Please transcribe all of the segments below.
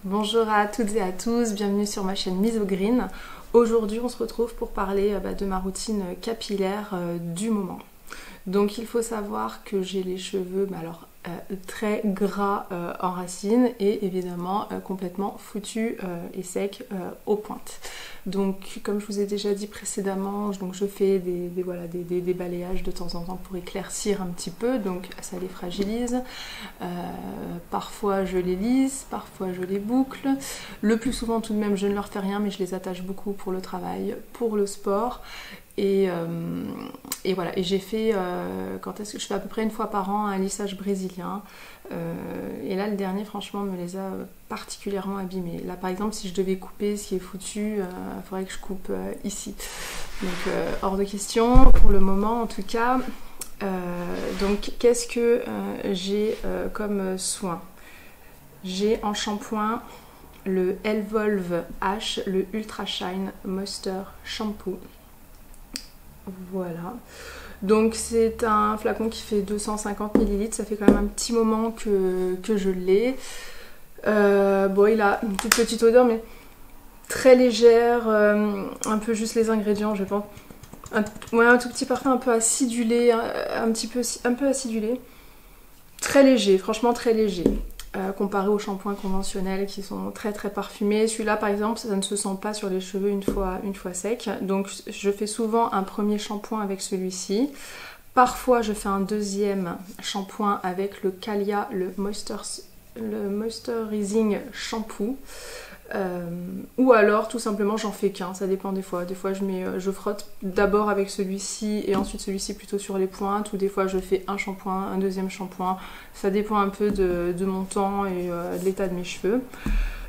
Bonjour à toutes et à tous, bienvenue sur ma chaîne Misogreen. Aujourd'hui on se retrouve pour parler de ma routine capillaire du moment. Donc il faut savoir que j'ai les cheveux très gras en racines et évidemment complètement foutus et secs aux pointes. Donc comme je vous ai déjà dit précédemment, donc je fais des balayages de temps en temps pour éclaircir un petit peu, donc ça les fragilise. Parfois je les lisse, parfois je les boucle. Le plus souvent tout de même je ne leur fais rien, mais je les attache beaucoup pour le travail, pour le sport. Et voilà, et j'ai fait, quand est-ce que je fais à peu près une fois par an un lissage brésilien, et là le dernier franchement me les a particulièrement abîmés. Là par exemple si je devais couper ce qui est foutu, il faudrait que je coupe ici, donc hors de question pour le moment en tout cas. Donc qu'est-ce que j'ai comme soin? J'ai en shampoing le Elvolve H, le Ultra Shine Moisture Shampoo. Voilà, donc c'est un flacon qui fait 250 ml, ça fait quand même un petit moment que je l'ai. Bon, il a une toute petite odeur mais très légère, un peu juste les ingrédients je pense. Un tout petit parfum un peu acidulé, un peu acidulé. Très léger, franchement très léger. Comparé aux shampoings conventionnels qui sont très très parfumés. Celui-là par exemple ça ne se sent pas sur les cheveux une fois sec. Donc je fais souvent un premier shampoing avec celui-ci. Parfois je fais un deuxième shampoing avec le Calia, le Moisturizing Shampoo. Ou alors tout simplement j'en fais qu'un, ça dépend des fois. Des fois je frotte d'abord avec celui-ci et ensuite celui-ci plutôt sur les pointes, ou des fois je fais un shampoing, un deuxième shampoing. Ça dépend un peu de mon temps et de l'état de mes cheveux.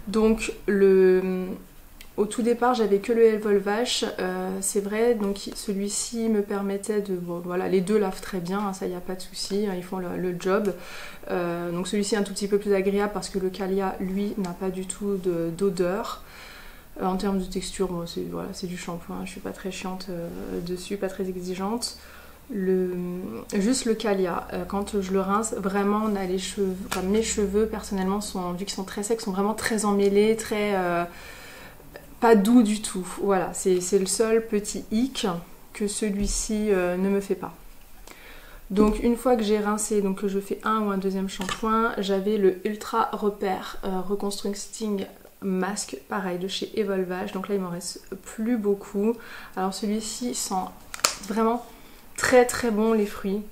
Donc au tout départ j'avais que le Elvolve H, c'est vrai, donc celui-ci me permettait de... Bon voilà, les deux lavent très bien, hein, ça y a pas de souci, hein, ils font le job. Donc celui-ci est un tout petit peu plus agréable parce que le Calia lui n'a pas du tout d'odeur. En termes de texture, bon, c'est du shampoing, je suis pas très chiante dessus, pas très exigeante. Juste le Calia, quand je le rince, vraiment on a les cheveux, enfin, mes cheveux personnellement vu qu'ils sont très secs, sont vraiment très emmêlés, très... pas doux du tout. Voilà, c'est le seul petit hic que celui-ci ne me fait pas. Donc une fois que j'ai rincé, donc que je fais un ou un deuxième shampoing, j'avais le Ultra Repair Reconstructing Mask, pareil de chez Elvolve H. Donc là il m'en reste plus beaucoup. Alors celui-ci sent vraiment très très bon les fruits.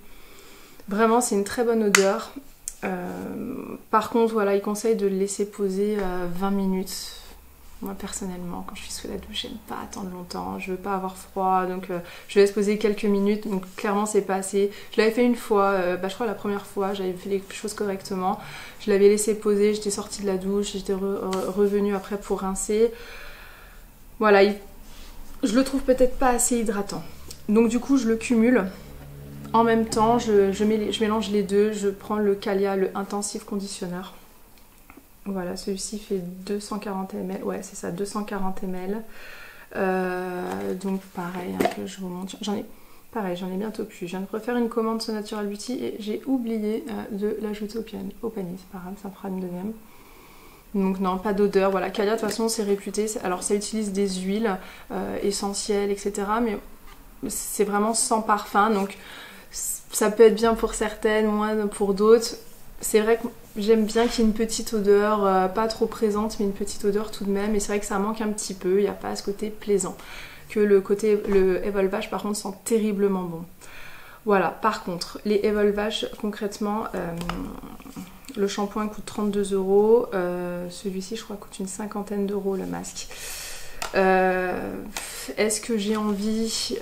Vraiment c'est une très bonne odeur. Par contre voilà, il conseille de le laisser poser 20 minutes. Moi personnellement, quand je suis sous la douche, j'aime pas attendre longtemps, je veux pas avoir froid, donc je laisse poser quelques minutes, donc clairement c'est pas assez. Je l'avais fait une fois, je crois la première fois, j'avais fait les choses correctement, je l'avais laissé poser, j'étais sortie de la douche, j'étais revenue après pour rincer. Voilà, je le trouve peut-être pas assez hydratant. Donc du coup je le cumule. En même temps, je mélange les deux, je prends le Calia, le Intensive Conditioner. Voilà, celui-ci fait 240 ml, ouais c'est ça, 240 ml. Donc pareil, hein, que je vous montre, j'en ai bientôt plus. Je viens de refaire une commande sur Natural Beauty et j'ai oublié de l'ajouter au panier, c'est pas grave, ça me fera une deuxième. Donc non, pas d'odeur, voilà, Calia de toute façon c'est réputé, alors ça utilise des huiles essentielles, etc. Mais c'est vraiment sans parfum, donc ça peut être bien pour certaines, moins pour d'autres. C'est vrai que j'aime bien qu'il y ait une petite odeur, pas trop présente, mais une petite odeur tout de même. Et c'est vrai que ça manque un petit peu, il n'y a pas ce côté plaisant. Que le Elvolve H par contre sent terriblement bon. Voilà, par contre, les Elvolve H concrètement, le shampoing coûte 32 €. Celui-ci je crois coûte une cinquantaine d'euros le masque. Est-ce que j'ai envie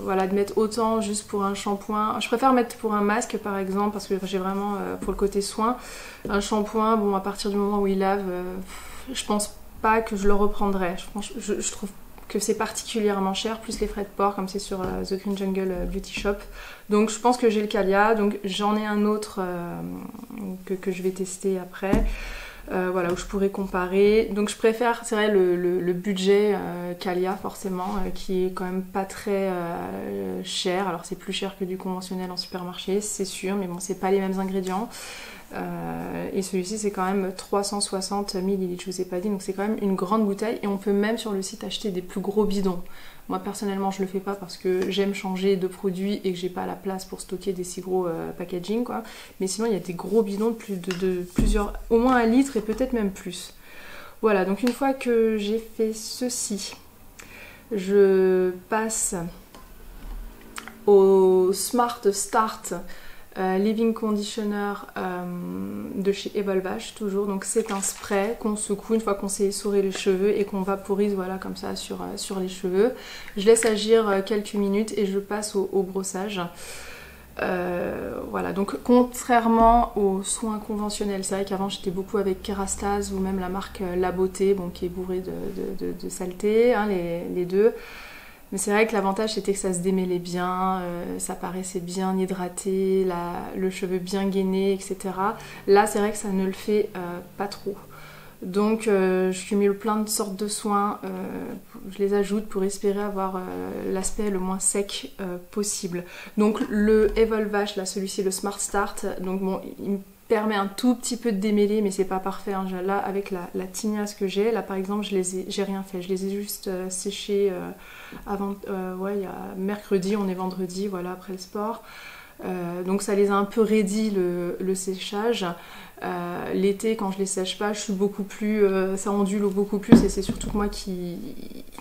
voilà, de mettre autant juste pour un shampoing? Je préfère mettre pour un masque par exemple parce que j'ai vraiment pour le côté soin. Un shampoing, bon à partir du moment où il lave, je pense pas que je le reprendrai. Je trouve que c'est particulièrement cher, plus les frais de port comme c'est sur The Green Jungle Beauty Shop. Donc je pense que j'ai le Calia, donc j'en ai un autre que je vais tester après. Voilà, où je pourrais comparer. Donc je préfère, c'est vrai, le budget Calia forcément, qui est quand même pas très cher. Alors c'est plus cher que du conventionnel en supermarché, c'est sûr, mais bon, c'est pas les mêmes ingrédients. Et celui-ci c'est quand même 360 ml, je vous ai pas dit, donc c'est quand même une grande bouteille et on peut même sur le site acheter des plus gros bidons. Moi personnellement je le fais pas parce que j'aime changer de produit et que j'ai pas la place pour stocker des si gros packaging quoi. Mais sinon il y a des gros bidons de plusieurs, au moins 1 litre et peut-être même plus. Voilà, donc une fois que j'ai fait ceci, je passe au Smart Start Leave-In Conditioner de chez Evolvash toujours. Donc c'est un spray qu'on secoue une fois qu'on s'est essoré les cheveux et qu'on vaporise voilà comme ça sur les cheveux. Je laisse agir quelques minutes et je passe au brossage. Voilà, donc contrairement aux soins conventionnels, c'est vrai qu'avant j'étais beaucoup avec Kerastase ou même la marque La Beauté, bon, qui est bourrée de saleté, hein, les deux. Mais c'est vrai que l'avantage c'était que ça se démêlait bien, ça paraissait bien hydraté, le cheveu bien gainé, etc. Là c'est vrai que ça ne le fait pas trop. Donc je cumule plein de sortes de soins, je les ajoute pour espérer avoir l'aspect le moins sec possible. Donc le Evolvash, là celui-ci, le Smart Start, donc bon, il me permet un tout petit peu de démêler, mais c'est pas parfait. Hein. Là avec la tignasse que j'ai, là par exemple j'ai rien fait, je les ai juste séchés avant, ouais, il y a mercredi, on est vendredi, voilà, après le sport. Donc ça les a un peu raidis le séchage. L'été quand je les sèche pas, je suis beaucoup plus, ça ondule beaucoup plus et c'est surtout que moi qui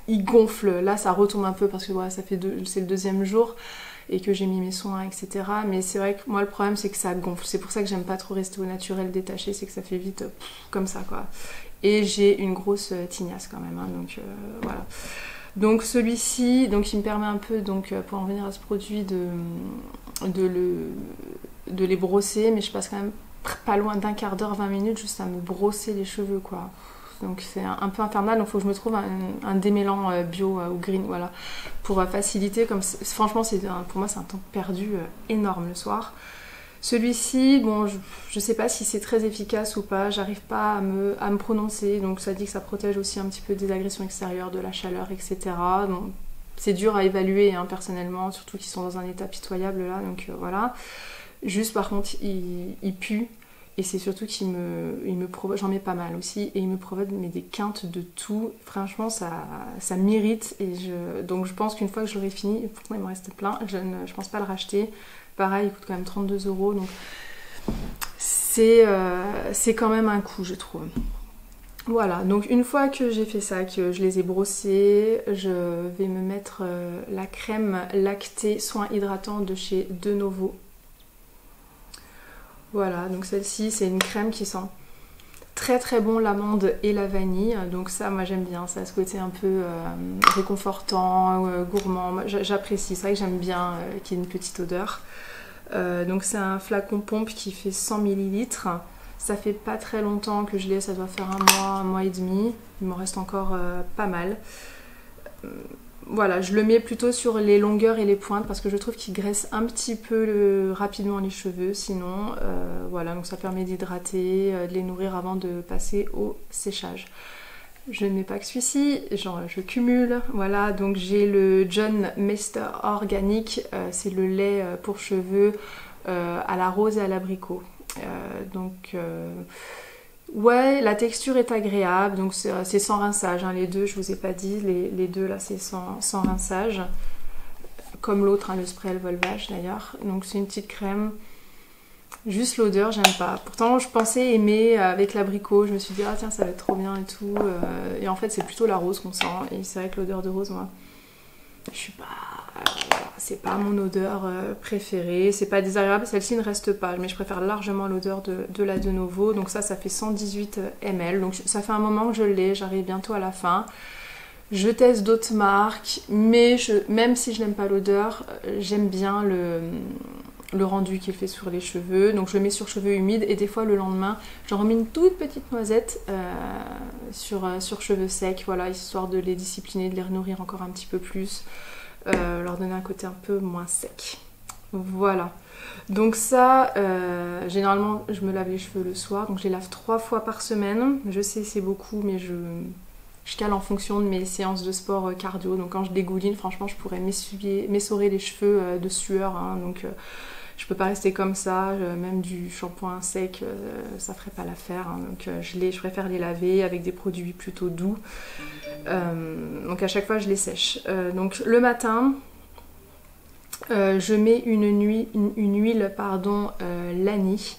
gonfle. Là ça retombe un peu parce que voilà, c'est le 2e jour et que j'ai mis mes soins, etc. Mais c'est vrai que moi le problème c'est que ça gonfle. C'est pour ça que j'aime pas trop rester au naturel détaché, c'est que ça fait vite comme ça quoi. Et j'ai une grosse tignasse quand même, hein, donc voilà. Donc celui-ci, donc il me permet un peu, donc pour en venir à ce produit, de les brosser, mais je passe quand même pas loin d'1 quart d'heure, 20 minutes juste à me brosser les cheveux quoi. Donc c'est un peu infernal, donc il faut que je me trouve un démêlant bio ou green, voilà, pour faciliter. Comme franchement pour moi c'est un temps perdu énorme le soir. Celui-ci, bon, je sais pas si c'est très efficace ou pas, j'arrive pas à me prononcer, donc ça dit que ça protège aussi un petit peu des agressions extérieures, de la chaleur, etc. Donc c'est dur à évaluer hein, personnellement, surtout qu'ils sont dans un état pitoyable là, donc voilà. Juste par contre, il pue, et c'est surtout qu'il me provoque, j'en mets pas mal aussi, et il me provoque des quintes de tout. Franchement, ça m'irrite, et donc je pense qu'une fois que je l'aurai fini, pourtant il me reste plein, je pense pas le racheter. Pareil, il coûte quand même 32 €, donc c'est quand même un coût, je trouve. Voilà, donc une fois que j'ai fait ça, que je les ai brossés, je vais me mettre la crème lactée soin hydratant de chez De Novo. Voilà, donc celle-ci, c'est une crème qui sent très très bon l'amande et la vanille, donc ça moi j'aime bien, ça a ce côté un peu réconfortant, gourmand, j'apprécie, c'est vrai que j'aime bien qu'il y ait une petite odeur. Donc c'est un flacon pompe qui fait 100 ml, ça fait pas très longtemps que je l'ai, ça doit faire un mois et demi, il m'en reste encore pas mal. Voilà, je le mets plutôt sur les longueurs et les pointes parce que je trouve qu'il graisse un petit peu rapidement les cheveux, sinon voilà, donc ça permet d'hydrater, de les nourrir avant de passer au séchage. Je ne mets pas que celui-ci, je cumule, voilà, donc j'ai le John Mester Organic, c'est le lait pour cheveux à la rose et à l'abricot. Ouais, la texture est agréable, donc c'est sans rinçage, hein, les deux, je vous ai pas dit, les deux là c'est sans rinçage, comme l'autre, hein, le spray Evolvash d'ailleurs, donc c'est une petite crème. Juste l'odeur, j'aime pas. Pourtant, je pensais aimer avec l'abricot. Je me suis dit, ah tiens, ça va être trop bien et tout. Et en fait, c'est plutôt la rose qu'on sent. Et c'est vrai que l'odeur de rose, moi, je suis pas... voilà, c'est pas mon odeur préférée. C'est pas désagréable. Celle-ci ne reste pas. Mais je préfère largement l'odeur de la De Novo. Donc ça fait 118 ml. Donc ça fait un moment que je l'ai. J'arrive bientôt à la fin. Je teste d'autres marques. Mais même si je n'aime pas l'odeur, j'aime bien le rendu qu'il fait sur les cheveux, donc je le mets sur cheveux humides et des fois le lendemain j'en remets une toute petite noisette sur cheveux secs, voilà, histoire de les discipliner, de les renourrir encore un petit peu plus, leur donner un côté un peu moins sec. Voilà, donc ça généralement je me lave les cheveux le soir, donc je les lave 3 fois par semaine, je sais c'est beaucoup mais je cale en fonction de mes séances de sport cardio, donc quand je dégouline franchement je pourrais m'essorer les cheveux de sueur, hein, donc Je peux pas rester comme ça, même du shampoing sec, ça ferait pas l'affaire. Hein. Donc je préfère les laver avec des produits plutôt doux. Donc à chaque fois je les sèche. Donc le matin, je mets une huile Lani.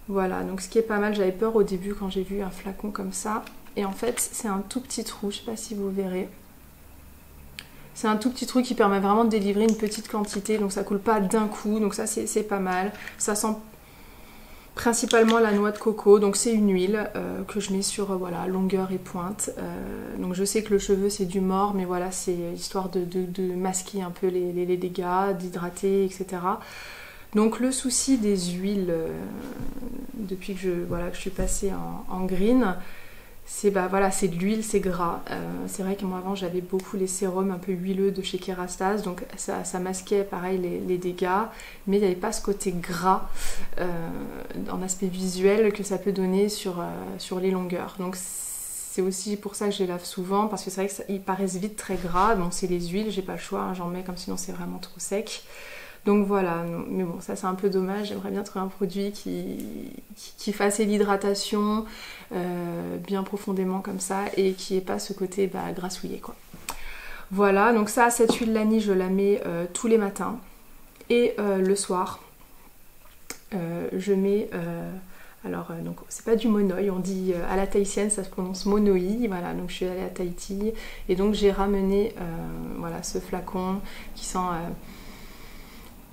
Voilà, donc ce qui est pas mal, j'avais peur au début quand j'ai vu un flacon comme ça. Et en fait, c'est un tout petit trou, je sais pas si vous verrez. C'est un tout petit trou qui permet vraiment de délivrer une petite quantité, donc ça coule pas d'un coup, donc ça c'est pas mal. Ça sent principalement la noix de coco, donc c'est une huile que je mets sur voilà, longueur et pointe. Donc je sais que le cheveu c'est du mort, mais voilà, c'est histoire de masquer un peu les dégâts, d'hydrater, etc. Donc le souci des huiles, depuis que je suis passée en green, c'est de l'huile, c'est gras. C'est vrai que moi avant j'avais beaucoup les sérums un peu huileux de chez Kerastase, donc ça masquait pareil les dégâts, mais il n'y avait pas ce côté gras en aspect visuel que ça peut donner sur les longueurs. Donc c'est aussi pour ça que je les lave souvent, parce que c'est vrai qu'ils paraissent vite très gras. Bon, c'est les huiles, j'ai pas le choix, hein, j'en mets comme sinon c'est vraiment trop sec. Donc voilà, mais bon, ça c'est un peu dommage, j'aimerais bien trouver un produit qui fasse l'hydratation bien profondément comme ça et qui n'ait pas ce côté grassouillé quoi. Voilà, donc ça, cette huile Lani, je la mets tous les matins et le soir, je mets... donc c'est pas du monoï, on dit à la tahitienne, ça se prononce monoï, voilà, donc je suis allée à Tahiti et donc j'ai ramené voilà, ce flacon qui sent...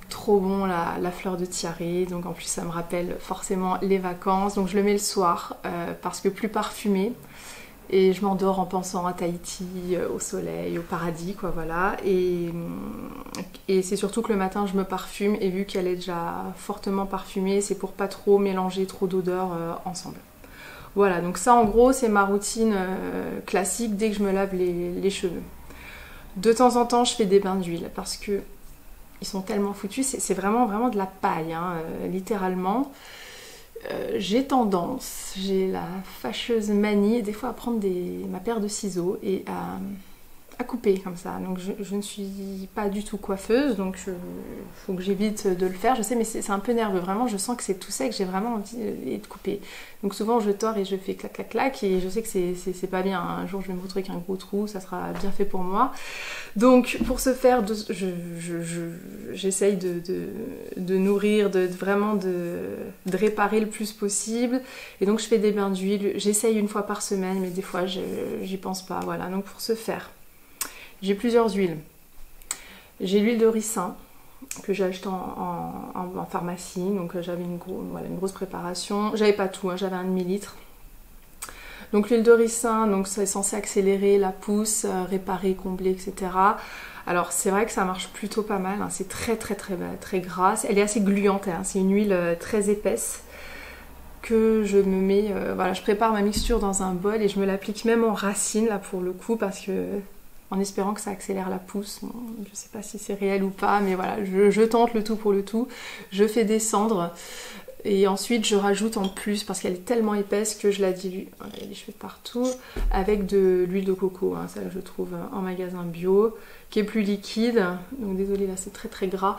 trop bon la fleur de tiare, donc en plus ça me rappelle forcément les vacances, donc je le mets le soir parce que plus parfumé et je m'endors en pensant à Tahiti, au soleil, au paradis quoi, voilà, et c'est surtout que le matin je me parfume et vu qu'elle est déjà fortement parfumée, c'est pour pas trop mélanger trop d'odeurs ensemble. Voilà, donc ça en gros c'est ma routine classique dès que je me lave les cheveux. De temps en temps je fais des bains d'huile parce que ils sont tellement foutus, c'est vraiment de la paille, hein, littéralement. J'ai la fâcheuse manie, des fois à prendre ma paire de ciseaux et à couper comme ça. Donc je ne suis pas du tout coiffeuse, donc il faut que j'évite de le faire. Je sais, mais c'est un peu nerveux, vraiment, je sens que c'est tout sec, j'ai vraiment envie de couper. Donc souvent je tords et je fais clac clac clac et je sais que c'est pas bien. Un jour je vais me retrouver avec un gros trou, ça sera bien fait pour moi. Donc pour ce faire, j'essaye de nourrir, vraiment de réparer le plus possible. Et donc je fais des bains d'huile, j'essaye une fois par semaine, mais des fois j'y pense pas. Voilà, donc pour ce faire, j'ai plusieurs huiles. J'ai l'huile de ricin que j'ai acheté en pharmacie, donc j'avais une grosse préparation. J'avais pas tout, hein, j'avais un demi-litre. Donc l'huile de ricin, donc c'est censé accélérer la pousse, réparer, combler, etc. Alors c'est vrai que ça marche plutôt pas mal, hein, c'est très grasse. Elle est assez gluante, hein, c'est une huile très épaisse que je me mets, voilà, je prépare ma mixture dans un bol et je me l'applique même en racine là pour le coup parce que en espérant que ça accélère la pousse. Bon, je sais pas si c'est réel ou pas, mais voilà, je tente le tout pour le tout. Je fais descendre et ensuite je rajoute en plus, parce qu'elle est tellement épaisse que je la dilue, voilà, il y a des cheveux partout, avec de l'huile de coco, hein, ça je trouve en magasin bio, qui est plus liquide. Donc désolée, là c'est très gras,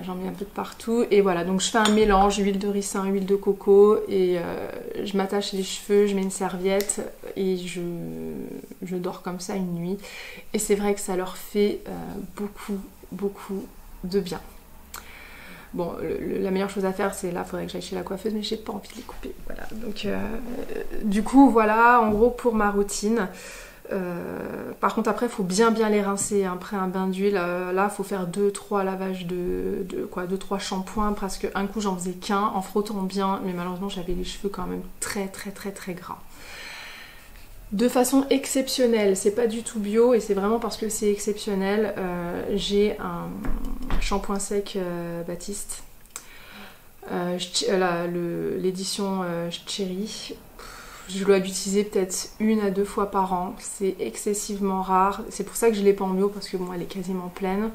j'en mets un peu de partout. Et voilà, donc je fais un mélange, huile de ricin, huile de coco, et je m'attache les cheveux, je mets une serviette et je dors comme ça une nuit. Et c'est vrai que ça leur fait beaucoup de bien. Bon, la meilleure chose à faire, c'est là, il faudrait que j'aille chez la coiffeuse, mais j'ai pas envie de les couper. Voilà, donc du coup, voilà, en gros pour ma routine. Par contre, après, il faut bien les rincer. Hein. Après un bain d'huile, là, il faut faire 2-3 lavages 2-3 shampoings, parce qu'un coup, j'en faisais qu'un en frottant bien, mais malheureusement, j'avais les cheveux quand même très gras. De façon exceptionnelle, c'est pas du tout bio et c'est vraiment parce que c'est exceptionnel, j'ai un shampoing sec Baptiste, l'édition Cherry. Je dois l'utiliser peut-être 1 à 2 fois par an, c'est excessivement rare, c'est pour ça que je l'ai pas en bio parce que bon, elle est quasiment pleine.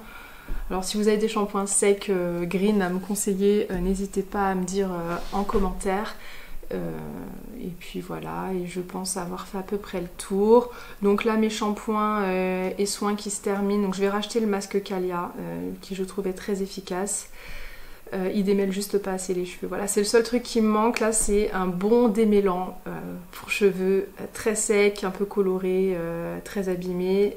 Alors si vous avez des shampoings secs green à me conseiller, n'hésitez pas à me dire en commentaire. Et puis voilà, et je pense avoir fait à peu près le tour. Donc là mes shampoings et soins qui se terminent, donc je vais racheter le masque Calia qui je trouvais très efficace. il démêle juste pas assez les cheveux. Voilà, c'est le seul truc qui me manque là, c'est un bon démêlant pour cheveux très sec, un peu coloré, très abîmé,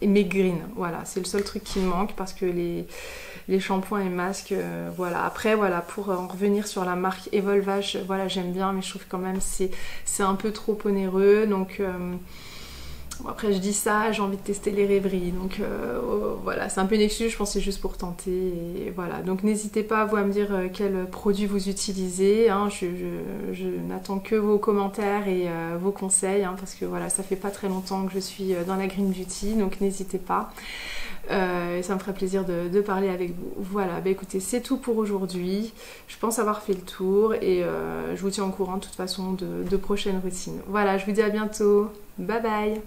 mais green. Voilà, c'est le seul truc qui me manque parce que les shampoings et masques, voilà. Après, voilà, pour en revenir sur la marque Evolvage, voilà, j'aime bien, mais je trouve quand même c'est un peu trop onéreux, donc... Bon, après je dis ça, j'ai envie de tester les rêveries, donc voilà, c'est un peu une excuse, je pense que c'est juste pour tenter, et voilà. Donc n'hésitez pas vous à me dire quel produit vous utilisez, hein. Je n'attends que vos commentaires et vos conseils, hein, parce que voilà, ça fait pas très longtemps que je suis dans la Green Beauty, donc n'hésitez pas. Ça me ferait plaisir de parler avec vous. Voilà, bah écoutez, c'est tout pour aujourd'hui. Je pense avoir fait le tour et je vous tiens au courant de toute façon de prochaines routines. Voilà, je vous dis à bientôt. Bye bye!